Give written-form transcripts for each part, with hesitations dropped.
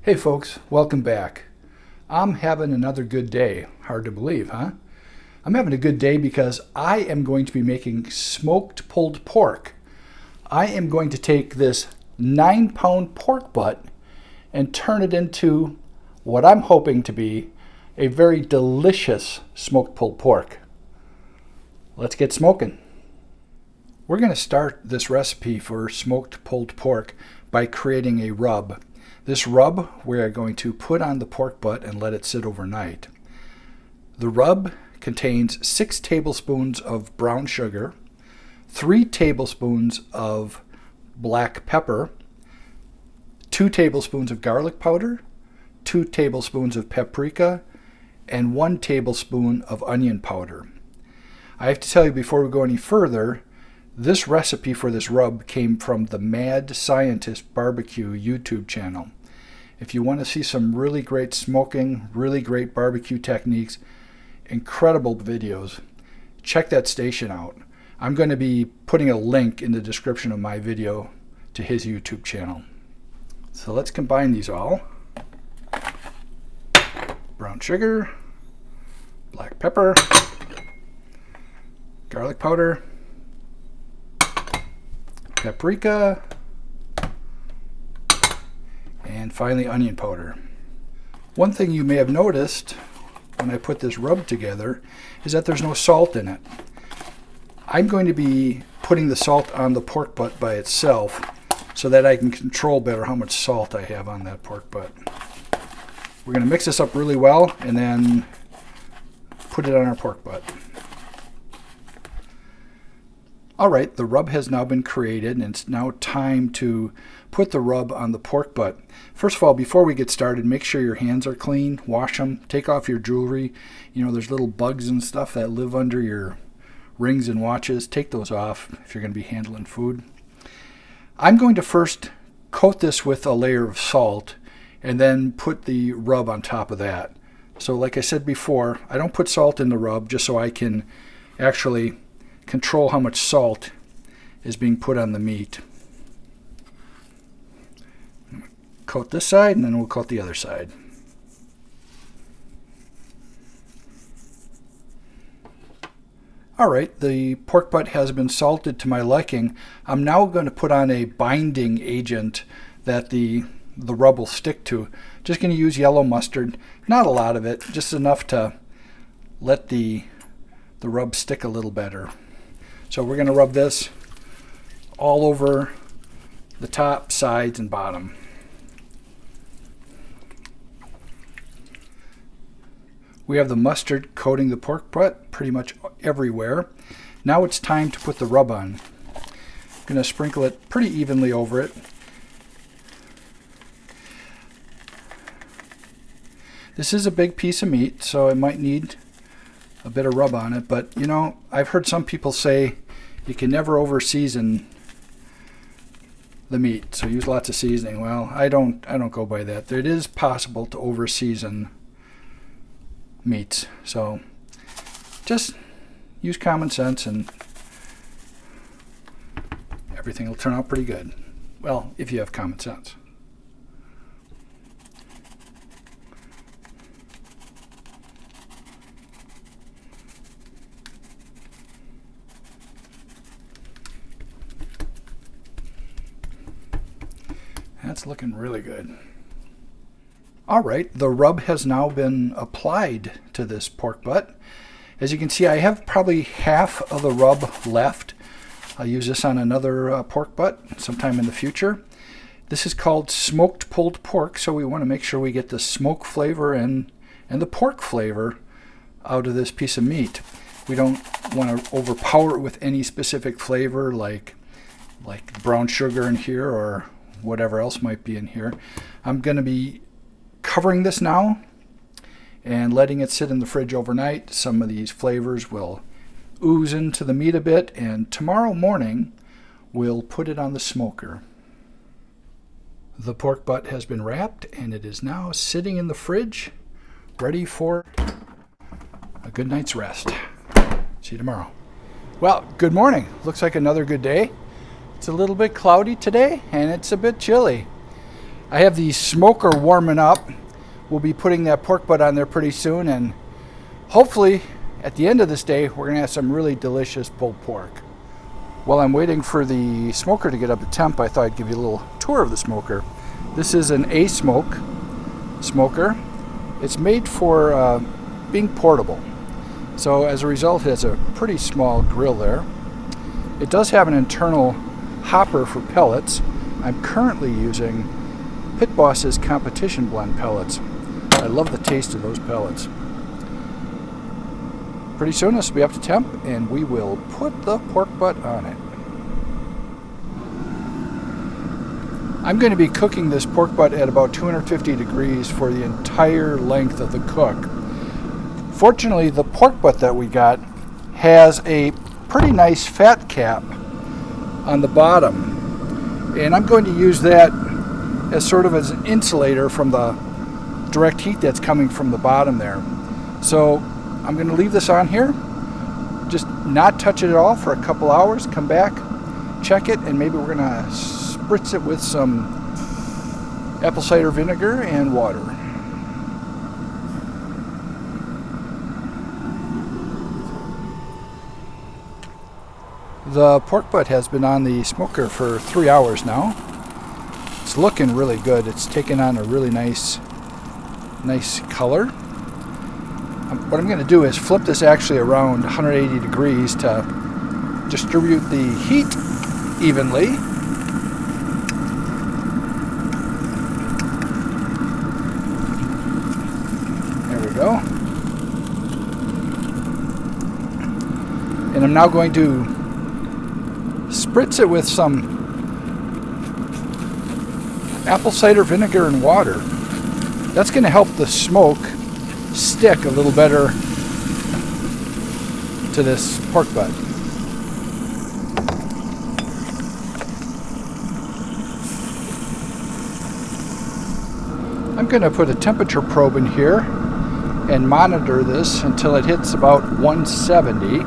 Hey folks, welcome back. I'm having another good day. Hard to believe, huh? I'm having a good day because I am going to be making smoked pulled pork. I am going to take this 9-pound pork butt and turn it into what I'm hoping to be a very delicious smoked pulled pork. Let's get smoking. We're going to start this recipe for smoked pulled pork by creating a rub. This rub we are going to put on the pork butt and let it sit overnight. The rub contains 6 tablespoons of brown sugar, 3 tablespoons of black pepper, 2 tablespoons of garlic powder, 2 tablespoons of paprika, and 1 tablespoon of onion powder. I have to tell you before we go any further, this recipe for this rub came from the Mad Scientist BBQ YouTube channel. If you want to see some really great smoking, really great barbecue techniques, incredible videos, check that station out. I'm going to be putting a link in the description of my video to his YouTube channel. So let's combine these all. Brown sugar, black pepper, garlic powder, paprika, and finally onion powder. One thing you may have noticed when I put this rub together is that there's no salt in it. I'm going to be putting the salt on the pork butt by itself so that I can control better how much salt I have on that pork butt. We're going to mix this up really well and then put it on our pork butt. Alright, the rub has now been created and it's now time to put the rub on the pork butt. First of all, before we get started, make sure your hands are clean, wash them, take off your jewelry. You know, there's little bugs and stuff that live under your rings and watches. Take those off if you're going to be handling food. I'm going to first coat this with a layer of salt and then put the rub on top of that. So like I said before, I don't put salt in the rub just so I can actually control how much salt is being put on the meat. Coat this side and then we'll coat the other side. Alright, the pork butt has been salted to my liking. I'm now going to put on a binding agent that the rub will stick to. Just going to use yellow mustard, not a lot of it, just enough to let the rub stick a little better. So we're going to rub this all over the top, sides, and bottom. We have the mustard coating the pork butt pretty much everywhere. Now it's time to put the rub on. I'm going to sprinkle it pretty evenly over it. This is a big piece of meat, so it might need a bit of rub on it, but you know, I've heard some people say you can never over season the meat, so use lots of seasoning. Well, I don't go by that. It is possible to over season meats, so just use common sense and everything will turn out pretty good. Well, if you have common sense. That's looking really good. Alright, the rub has now been applied to this pork butt. As you can see, I have probably half of the rub left. I'll use this on another pork butt sometime in the future. This is called smoked pulled pork, so we want to make sure we get the smoke flavor and the pork flavor out of this piece of meat. We don't want to overpower it with any specific flavor like brown sugar in here or whatever else might be in here. I'm going to be covering this now and letting it sit in the fridge overnight. Some of these flavors will ooze into the meat a bit, and tomorrow morning we'll put it on the smoker. The pork butt has been wrapped and it is now sitting in the fridge ready for a good night's rest. See you tomorrow. Well, good morning. Looks like another good day. It's a little bit cloudy today and it's a bit chilly. I have the smoker warming up. We'll be putting that pork butt on there pretty soon, and hopefully at the end of this day we're going to have some really delicious pulled pork. While I'm waiting for the smoker to get up to temp, I thought I'd give you a little tour of the smoker. This is an A-smoke smoker. It's made for being portable. So as a result, it has a pretty small grill there. It does have an internal hopper for pellets. I'm currently using Pit Boss's Competition Blend pellets. I love the taste of those pellets. Pretty soon this will be up to temp, and we will put the pork butt on it. I'm going to be cooking this pork butt at about 250 degrees for the entire length of the cook. Fortunately, the pork butt that we got has a pretty nice fat cap on the bottom, and I'm going to use that as sort of as an insulator from the direct heat that's coming from the bottom there. So I'm going to leave this on here, just not touch it at all for a couple hours, come back, check it, and maybe we're going to spritz it with some apple cider vinegar and water. The pork butt has been on the smoker for 3 hours now. It's looking really good. It's taken on a really nice color. What I'm going to do is flip this actually around 180 degrees to distribute the heat evenly. There we go. And I'm now going to spritz it with some apple cider vinegar and water. That's going to help the smoke stick a little better to this pork butt. I'm going to put a temperature probe in here and monitor this until it hits about 170.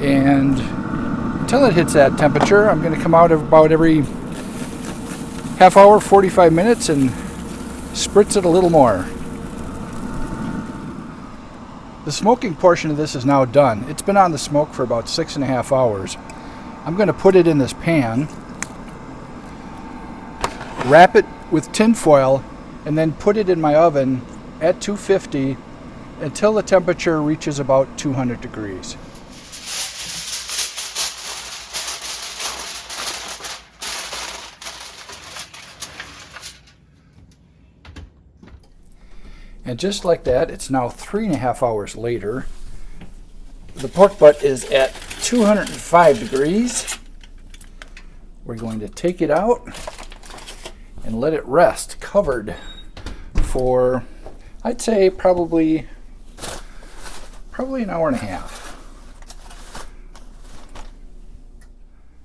And until it hits that temperature, I'm going to come out about every half hour, 45 minutes, and spritz it a little more. The smoking portion of this is now done. It's been on the smoke for about 6.5 hours. I'm going to put it in this pan, wrap it with tin foil, and then put it in my oven at 250 until the temperature reaches about 200 degrees. And just like that, it's now 3.5 hours later. The pork butt is at 205 degrees. We're going to take it out and let it rest covered for, I'd say, probably an hour and a half.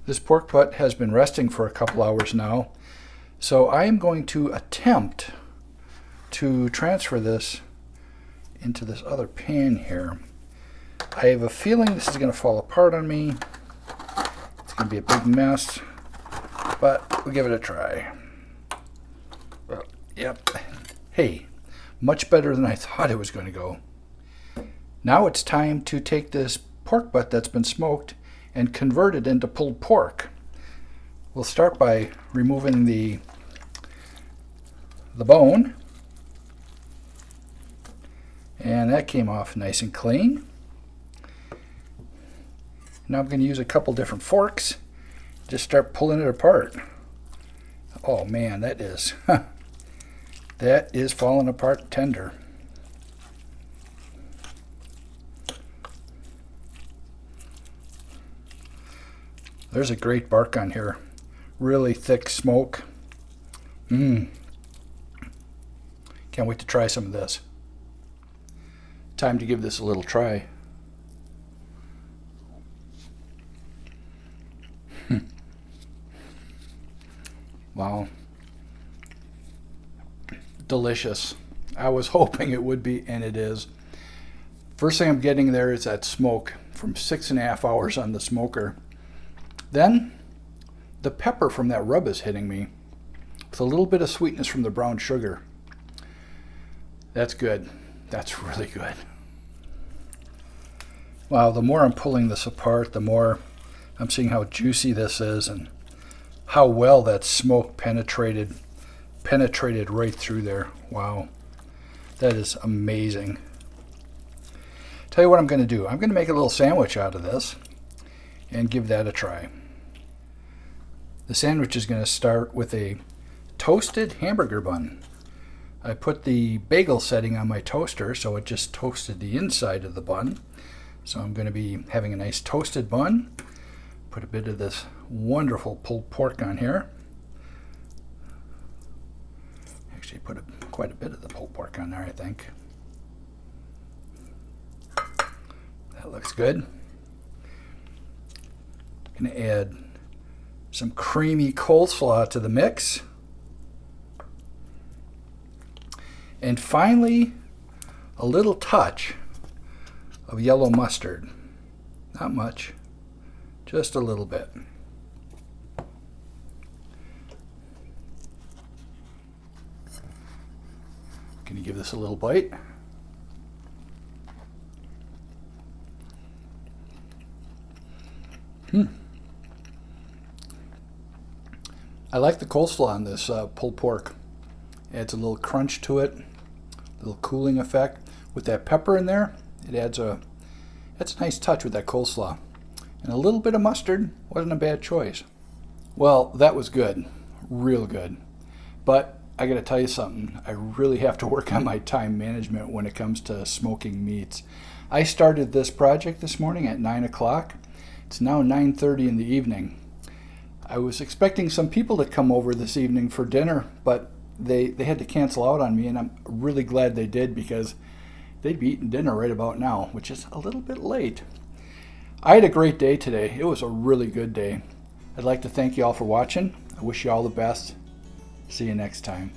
This pork butt has been resting for a couple hours now, so I am going to attempt to transfer this into this other pan here. I have a feeling this is going to fall apart on me. It's going to be a big mess, but we'll give it a try. Well, yep. Hey, much better than I thought it was going to go. Now it's time to take this pork butt that's been smoked and convert it into pulled pork. We'll start by removing the bone. And that came off nice and clean. Now I'm going to use a couple different forks. Just start pulling it apart. Oh man, that is falling apart tender. There's a great bark on here. Really thick smoke. Can't wait to try some of this. Time to give this a little try. Wow. Delicious. I was hoping it would be, and it is. First thing I'm getting there is that smoke from 6.5 hours on the smoker. Then the pepper from that rub is hitting me. with a little bit of sweetness from the brown sugar. That's good. That's really good. Wow, the more I'm pulling this apart, the more I'm seeing how juicy this is and how well that smoke penetrated right through there. Wow, that is amazing. Tell you what I'm going to do. I'm going to make a little sandwich out of this and give that a try. The sandwich is going to start with a toasted hamburger bun. I put the bagel setting on my toaster, so it just toasted the inside of the bun. So I'm going to be having a nice toasted bun. Put a bit of this wonderful pulled pork on here. Actually put quite a bit of the pulled pork on there, I think. That looks good. Going to add some creamy coleslaw to the mix. And finally, a little touch of yellow mustard. Not much, just a little bit. Can you give this a little bite? I like the coleslaw on this pulled pork. Adds a little crunch to it, a little cooling effect. With that pepper in there, it adds a nice touch with that coleslaw. And a little bit of mustard wasn't a bad choice. Well, that was good, real good. But I gotta tell you something, I really have to work on my time management when it comes to smoking meats. I started this project this morning at 9 o'clock. It's now 9:30 in the evening. I was expecting some people to come over this evening for dinner, but they had to cancel out on me, and I'm really glad they did because they'd be eating dinner right about now, which is a little bit late. I had a great day today. It was a really good day. I'd like to thank you all for watching. I wish you all the best. See you next time.